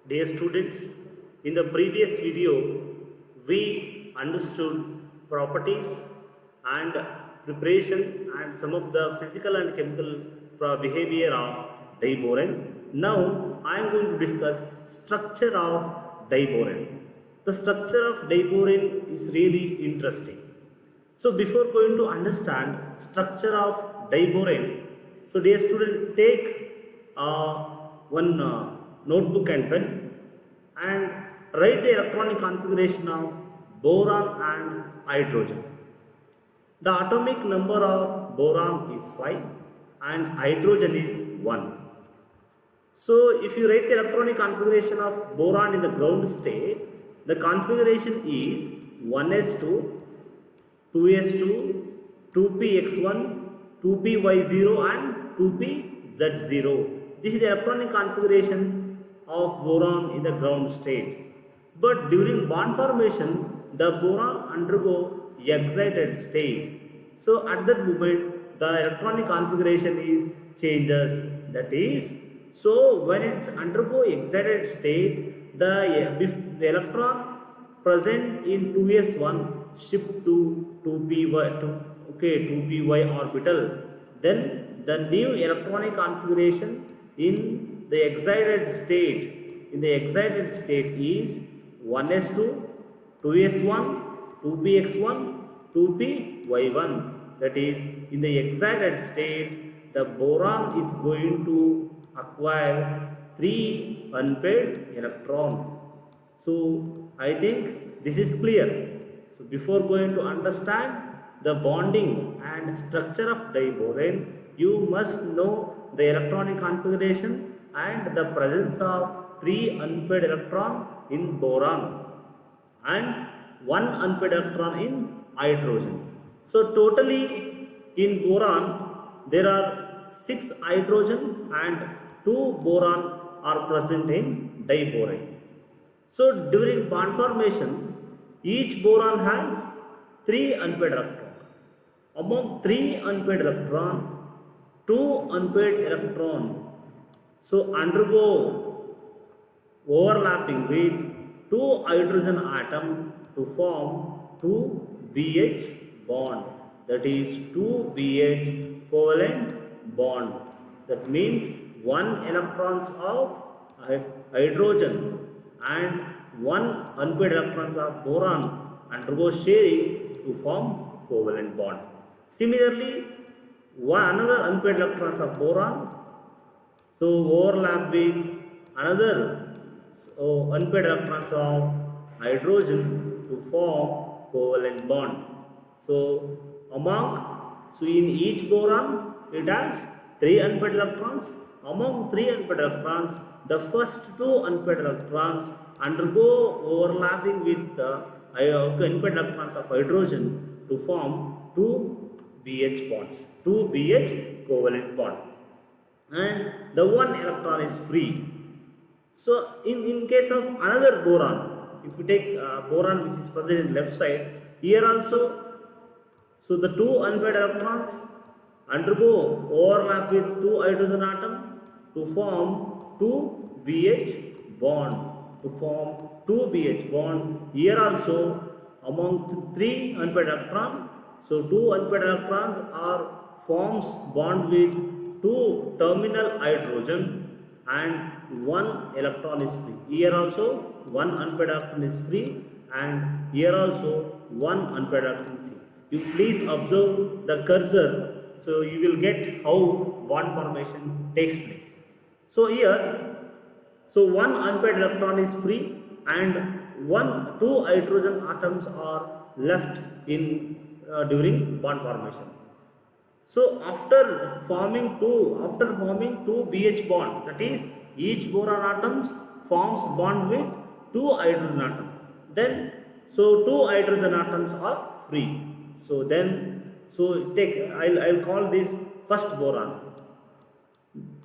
Dear students, in the previous video, we understood properties and preparation and some of the physical and chemical behavior of diborane. Now, I am going to discuss structure of diborane. The structure of diborane is really interesting. So, before going to understand structure of diborane, so dear student, take one notebook and pen and write the electronic configuration of boron and hydrogen. The atomic number of boron is 5 and hydrogen is 1. So, if you write the electronic configuration of boron in the ground state, the configuration is 1s2, 2s2, 2px1, 2py0 and 2pz0. This is the electronic configuration of boron in the ground state. But during bond formation, the boron undergo excited state. So at that moment, the electronic configuration is changes. That is, so when it's undergo excited state, the electron present in 2s1 shift to 2py orbital. Then the new electronic configuration in the excited state is 1s2, 2s1, 2px1, 2py1. That is, in the excited state, the boron is going to acquire 3 unpaired electron. So I think this is clear. So before going to understand the bonding and structure of diborane, you must know the electronic configuration and the presence of 3 unpaired electron in boron and 1 unpaired electron in hydrogen. So totally in boron there are 6 hydrogen and 2 boron are present in diborane. So during bond formation, each boron has 3 unpaired electrons. Among 3 unpaired electrons, 2 unpaired electrons so undergo overlapping with 2 hydrogen atom to form 2BH bond. That is 2BH covalent bond. That means 1 electrons of hydrogen and 1 unpaired electrons of boron undergo sharing to form covalent bond. Similarly, another unpaired electrons of boron so overlap with another unpaired electrons of hydrogen to form covalent bond. So in each boron it has 3 unpaired electrons. Among 3 unpaired electrons, the first 2 unpaired electrons undergo overlapping with the unpaired electrons of hydrogen to form 2 BH bonds, 2 BH covalent bond, and the 1 electron is free. So in case of another boron, if you take boron which is present in left side, here also, so the 2 unpaired electrons undergo overlap with 2 hydrogen atom to form 2 BH bond. Here also among 3 unpaired electrons, so 2 unpaired electrons forms bond with 2 terminal hydrogen and 1 electron is free. Here also 1 unpaired electron is free and here also 1 unpaired electron is free. You please observe the cursor, so you will get how bond formation takes place. So here, so 1 unpaired electron is free and 2 hydrogen atoms are left in during bond formation. So after forming two BH bond, that is each boron atoms forms bond with 2 hydrogen atoms. Then so 2 hydrogen atoms are free. So then I'll call this first boron.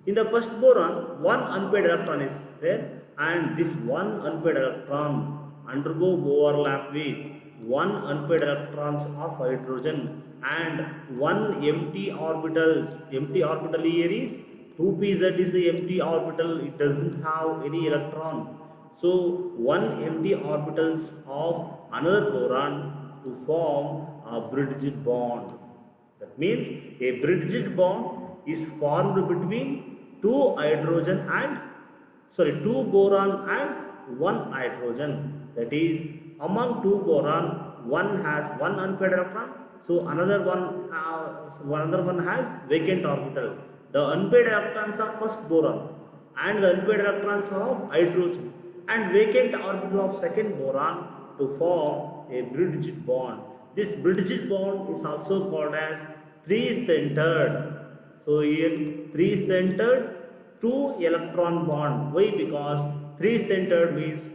In the first boron, 1 unpaired electron is there and this 1 unpaired electron undergo overlap with 1 unpaired electrons of hydrogen and 1 empty orbital here is 2pz is the empty orbital, it doesn't have any electron, So one empty orbitals of another boron to form a bridged bond. That means a bridged bond is formed between two boron and one hydrogen. That is, among two boron, one has one unpaired electron, so another one has vacant orbital. The unpaired electrons are first boron and the unpaired electrons of hydrogen and vacant orbital of second boron to form a bridged bond. This bridged bond is also called as three-centered. So here three-centered two electron bond. Why? Because three-centered means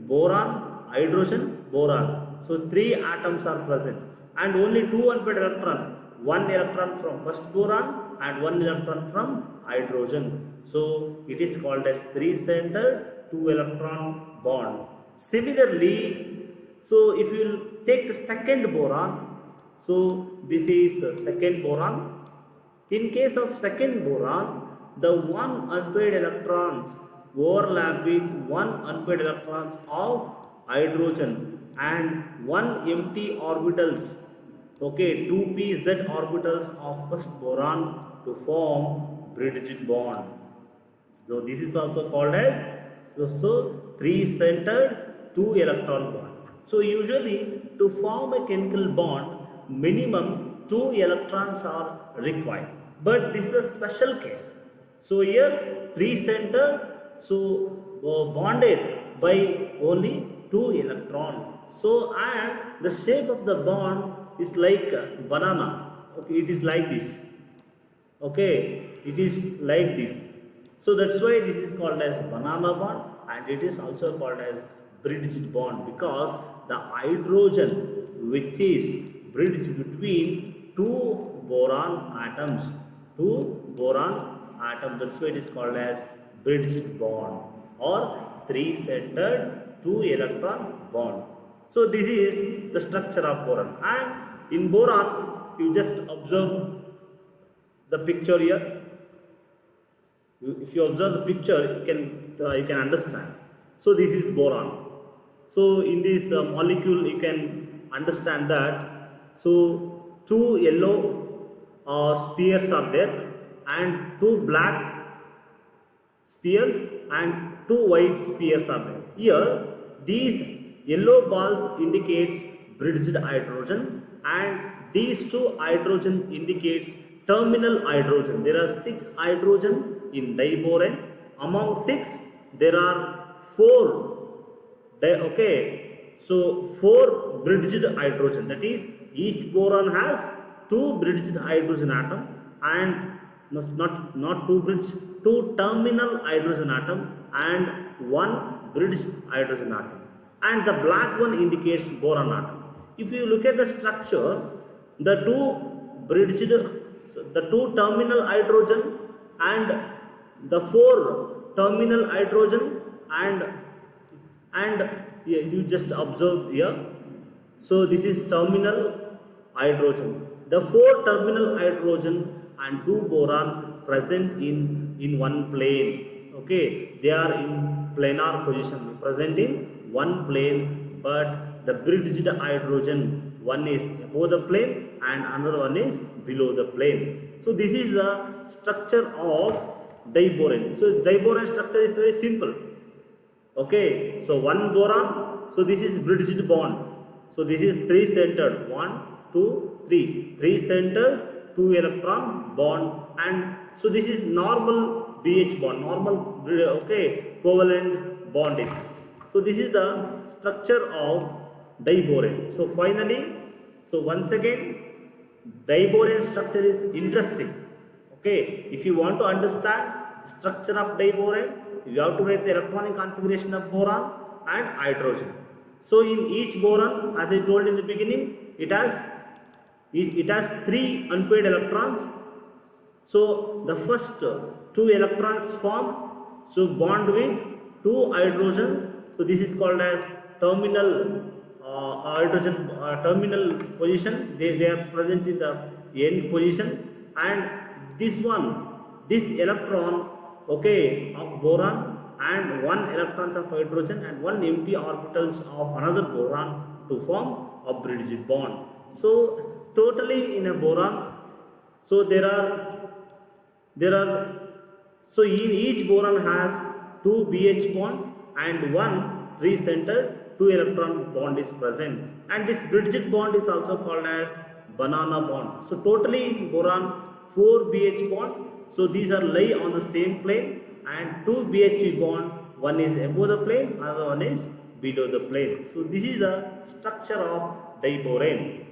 boron, hydrogen, boron. So three atoms are present and only two unpaired electron. One electron from first boron and one electron from hydrogen. So it is called as three-centered two electron bond. Similarly, so if you will take the second boron, so this is second boron. In case of second boron, the one unpaired electrons overlap with one unpaired electrons of hydrogen and one empty orbitals, okay, 2pz orbitals of first boron to form bridged bond. So this is also called as three-centered two electron bond. So usually to form a chemical bond, minimum two electrons are required, but this is a special case. So here three-centered, so bonded by only two electrons. So and the shape of the bond is like a banana. Okay, it is like this. Okay, it is like this. So that's why this is called as banana bond, and it is also called as bridged bond, because the hydrogen which is bridged between two boron atoms, that's why it is called as bridged bond or three-centered two electron bond. So this is the structure of boron, and in boron you just observe the picture here. If you observe the picture, you can understand. So this is boron. So in this molecule you can understand that. So two yellow spheres are there and two black spheres and two white spheres are there. Here these yellow balls indicates bridged hydrogen and these two hydrogen indicates terminal hydrogen. There are 6 hydrogen in diborane. Among 6 there are 4 okay, so 4 bridged hydrogen. That is, each boron has 2 bridged hydrogen atom and not 2 bridged, 2 terminal hydrogen atom and 1 bridged hydrogen atom, and the black one indicates boron atom. If you look at the structure, the two terminal hydrogen and the 4 terminal hydrogen and you just observe here. So this is terminal hydrogen. The 4 terminal hydrogen and 2 boron present in one plane. Okay, they are in planar position, present in one plane, but the bridged hydrogen, one is above the plane and another one is below the plane. So this is the structure of diborane. So diborane structure is very simple. Okay, so one boron, so this is bridged bond. So this is three-centered, 1, 2, 3, three-centered 2 electron bond, and so this is normal BH bond, normal covalent bond is this. So this is the structure of diborane. So finally, so once again, diborane structure is interesting. Okay, if you want to understand the structure of diborane, you have to write the electronic configuration of boron and hydrogen. So in each boron, as I told in the beginning, it has 3 unpaired electrons. So the first 2 electrons form, so bond with 2 hydrogen. So this is called as terminal hydrogen terminal position. They are present in the end position, and this electron, okay, of boron and 1 electrons of hydrogen and 1 empty orbitals of another boron to form a bridged bond. So totally in a boron, so there are so in each boron has 2 BH bond and 1 3-centered 2 electron bond is present, and this bridged bond is also called as banana bond. So totally in boron 4 BH bond, so these are lie on the same plane, and 2 BH bond, one is above the plane, another one is below the plane. So this is the structure of diborane.